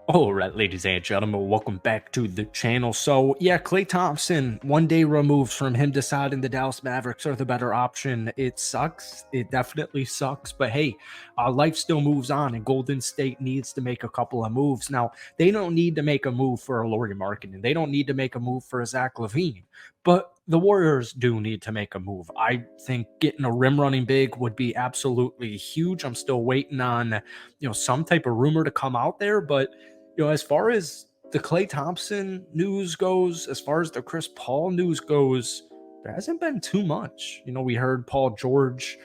All right, ladies and gentlemen, welcome back to the channel. So, yeah, Klay Thompson, one day removed from him deciding the Dallas Mavericks are the better option. It sucks. It definitely sucks. But hey, life still moves on, and Golden State needs to make a couple of moves. Now, they don't need to make a move for a Lauri Markkanen. They don't need to make a move for a Zach LaVine. But the Warriors do need to make a move. I think getting a rim running big would be absolutely huge. I'm still waiting on, some type of rumor to come out there, but as far as the Klay Thompson news goes, as far as the Chris Paul news goes, there hasn't been too much. We heard Paul George,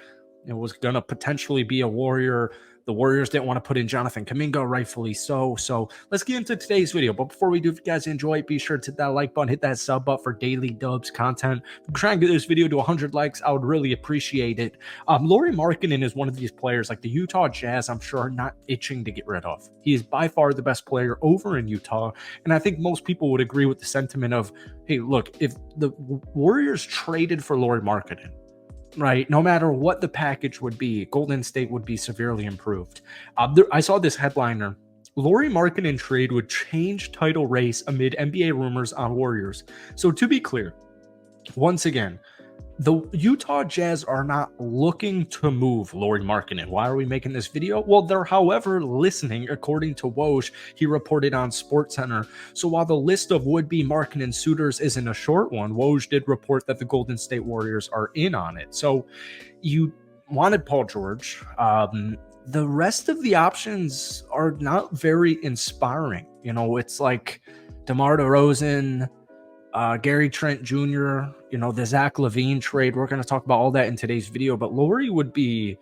was going to potentially be a Warrior. The Warriors didn't want to put in Jonathan Kuminga, rightfully so. So let's get into today's video. But before we do, if you guys enjoy it, be sure to hit that like button, hit that sub button for daily dubs content. If we try and get this video to 100 likes, I would really appreciate it. Lauri Markkanen is one of these players, like the Utah Jazz, I'm sure, are not itching to get rid of. He is by far the best player over in Utah. And I think most people would agree with the sentiment of, hey, look, if the Warriors traded for Lauri Markkanen, right, no matter what the package would be, Golden State would be severely improved. I saw this headliner. Lauri Markkanen trade would change title race amid NBA rumors on Warriors. So to be clear, once again, the Utah Jazz are not looking to move Lauri Markkanen. Why are we making this video? Well, they're, however, listening, according to Woj. He reported on SportsCenter. So while the list of would-be Markkanen suitors isn't a short one, Woj did report that the Golden State Warriors are in on it. So you wanted Paul George. The rest of the options are not very inspiring. It's like DeMar DeRozan, Gary Trent Jr., the Zach LaVine trade. We're going to talk about all that in today's video, but Lauri would be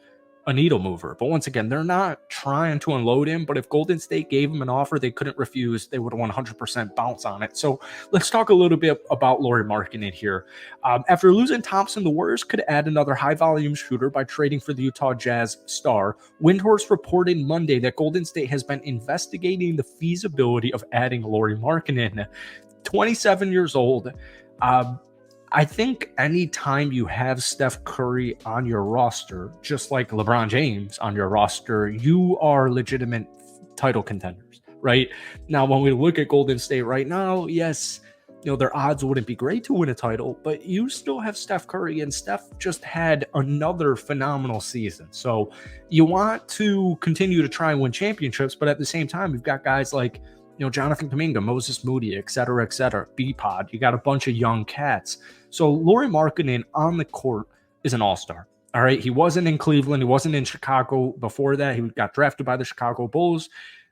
a needle mover. But once again, they're not trying to unload him, but if Golden State gave him an offer they couldn't refuse, they would 100% bounce on it. So let's talk a little bit about Lauri Markkanen here. After losing Thompson, the Warriors could add another high-volume shooter by trading for the Utah Jazz star. Windhorst reported Monday that Golden State has been investigating the feasibility of adding Lauri Markkanen. 27 years old. I think anytime you have Steph Curry on your roster, just like LeBron James on your roster, you are legitimate title contenders, right? Now, when we look at Golden State right now, yes, their odds wouldn't be great to win a title, but you still have Steph Curry, and Steph just had another phenomenal season. So you want to continue to try and win championships, but at the same time, you've got guys like Jonathan Kuminga, Moses Moody, et cetera, B-Pod. You got a bunch of young cats. So Lauri Markkanen on the court is an all-star. All right. He wasn't in Cleveland. He wasn't in Chicago before that. He got drafted by the Chicago Bulls.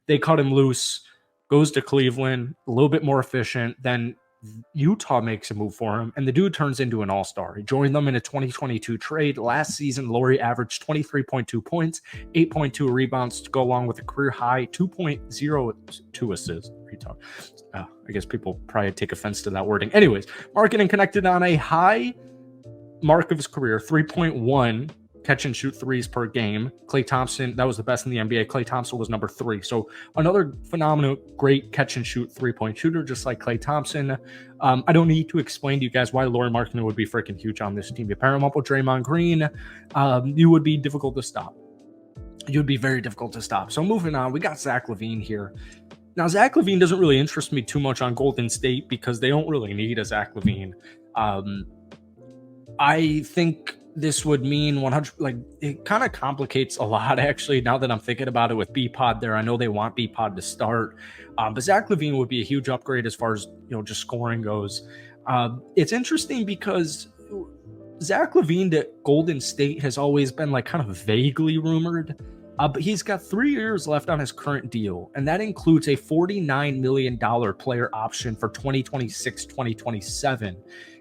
They cut him loose, goes to Cleveland, a little bit more efficient. Then Utah makes a move for him, and the dude turns into an all-star. He joined them in a 2022 trade. Last season, Lauri averaged 23.2 points, 8.2 rebounds to go along with a career-high 2.02 assists. I guess people probably take offense to that wording. Anyways, Markkanen connected on a high mark of his career, 3.1 catch and shoot threes per game. Klay Thompson, that was the best in the NBA. Klay Thompson was number 3. So another phenomenal, great catch and shoot 3-point shooter, just like Klay Thompson. I don't need to explain to you guys why Lauri Markkanen would be freaking huge on this team. You pair him up with Draymond Green, you would be difficult to stop. You would be very difficult to stop. So moving on, we got Zach LaVine here. Now, Zach LaVine doesn't really interest me too much on Golden State because they don't really need a Zach LaVine. I think this would mean 100, like, it kind of complicates a lot, actually, now that I'm thinking about it with B-Pod there. I know they want B-Pod to start, but Zach LaVine would be a huge upgrade as far as, just scoring goes. It's interesting because Zach LaVine at Golden State has always been, like, kind of vaguely rumored, but he's got 3 years left on his current deal, and that includes a $49 million player option for 2026-2027.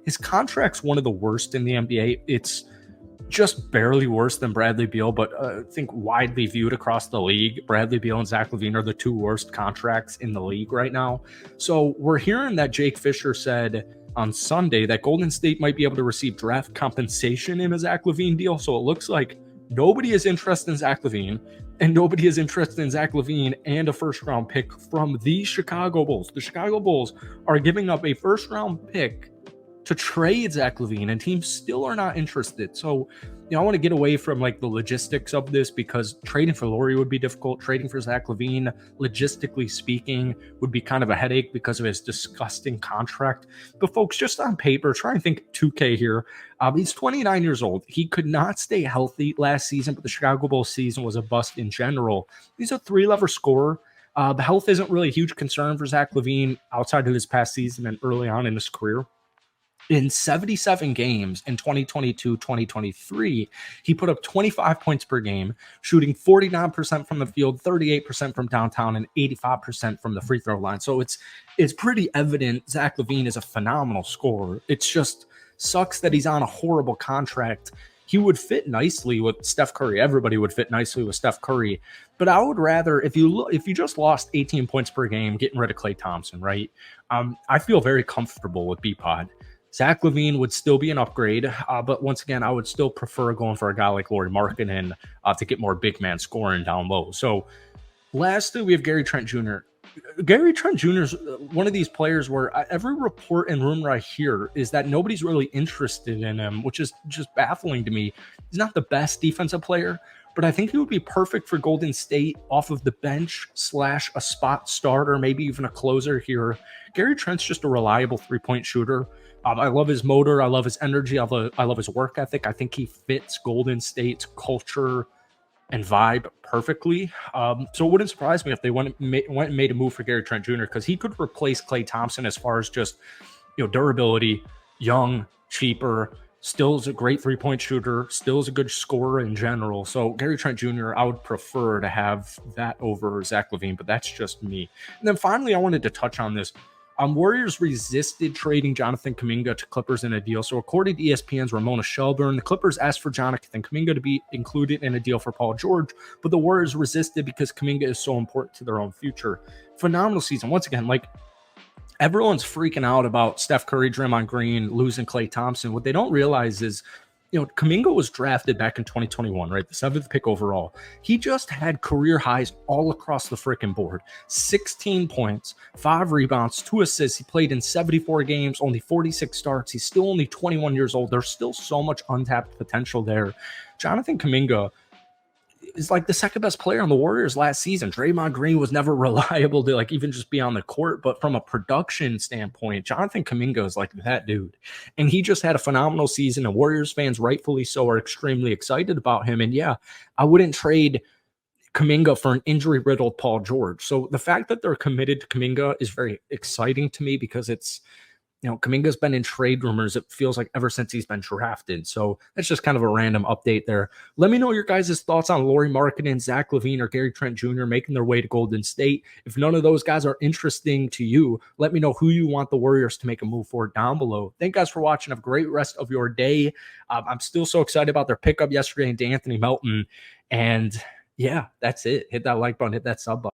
His contract's one of the worst in the NBA. It's just barely worse than Bradley Beal, but I think widely viewed across the league, Bradley Beal and Zach LaVine are the 2 worst contracts in the league right now. So we're hearing that Jake Fisher said on Sunday that Golden State might be able to receive draft compensation in a Zach LaVine deal. So it looks like nobody is interested in Zach LaVine, and nobody is interested in Zach LaVine and a first-round pick from the Chicago Bulls. The Chicago Bulls are giving up a first-round pick to trade Zach LaVine, and teams still are not interested. So, I want to get away from like the logistics of this because trading for Lauri would be difficult. Trading for Zach LaVine, logistically speaking, would be kind of a headache because of his disgusting contract. But folks, just on paper, try and think 2K here. He's 29 years old. He could not stay healthy last season, but the Chicago Bulls season was a bust in general. He's a three-lever scorer. The health isn't really a huge concern for Zach LaVine outside of his past season and early on in his career. In 77 games in 2022-2023, he put up 25 points per game, shooting 49% from the field, 38% from downtown, and 85% from the free throw line. So it's pretty evident Zach LaVine is a phenomenal scorer. It's just sucks that he's on a horrible contract. He would fit nicely with Steph Curry. Everybody would fit nicely with Steph Curry. But I would rather, if you just lost 18 points per game, getting rid of Klay Thompson, right? I feel very comfortable with B-Pod. Zach LaVine would still be an upgrade, but once again, I would still prefer going for a guy like Lauri Markkanen to get more big man scoring down low. So lastly, we have Gary Trent Jr. Gary Trent Jr. is one of these players where every report and rumor I hear is that nobody's really interested in him, which is just baffling to me. He's not the best defensive player, but I think he would be perfect for Golden State off of the bench / a spot starter, maybe even a closer here. Gary Trent's just a reliable three-point shooter. I love his motor. I love his energy. I love his work ethic. I think he fits Golden State's culture and vibe perfectly. So it wouldn't surprise me if they went and made a move for Gary Trent Jr. because he could replace Klay Thompson as far as just durability, young, cheaper, still is a great three-point shooter, still is a good scorer in general. So Gary Trent Jr., I would prefer to have that over Zach LaVine, but that's just me. And then finally, I wanted to touch on this. Warriors resisted trading Jonathan Kuminga to Clippers in a deal. So according to ESPN's Ramona Shelburne, the Clippers asked for Jonathan Kuminga to be included in a deal for Paul George, but the Warriors resisted because Kuminga is so important to their own future. Phenomenal season. Once again, like everyone's freaking out about Steph Curry, Draymond Green, losing Klay Thompson. What they don't realize is, Kuminga was drafted back in 2021, right? The 7th pick overall. He just had career highs all across the freaking board. 16 points, 5 rebounds, 2 assists. He played in 74 games, only 46 starts. He's still only 21 years old. There's still so much untapped potential there. Jonathan Kuminga is like the second best player on the Warriors last season. Draymond Green was never reliable to like even just be on the court, but from a production standpoint, Jonathan Kuminga is like that dude. And he just had a phenomenal season, and Warriors fans, rightfully so, are extremely excited about him. And yeah, I wouldn't trade Kuminga for an injury-riddled Paul George. So the fact that they're committed to Kuminga is very exciting to me because it's, Kuminga's been in trade rumors, it feels like, ever since he's been drafted. So that's just kind of a random update there. Let me know your guys' thoughts on Lauri Markkanen, Zach LaVine, or Gary Trent Jr. making their way to Golden State. If none of those guys are interesting to you, let me know who you want the Warriors to make a move for down below. Thank you guys for watching. Have a great rest of your day. I'm still so excited about their pickup yesterday into Anthony Melton. And yeah, that's it. Hit that like button, hit that sub button.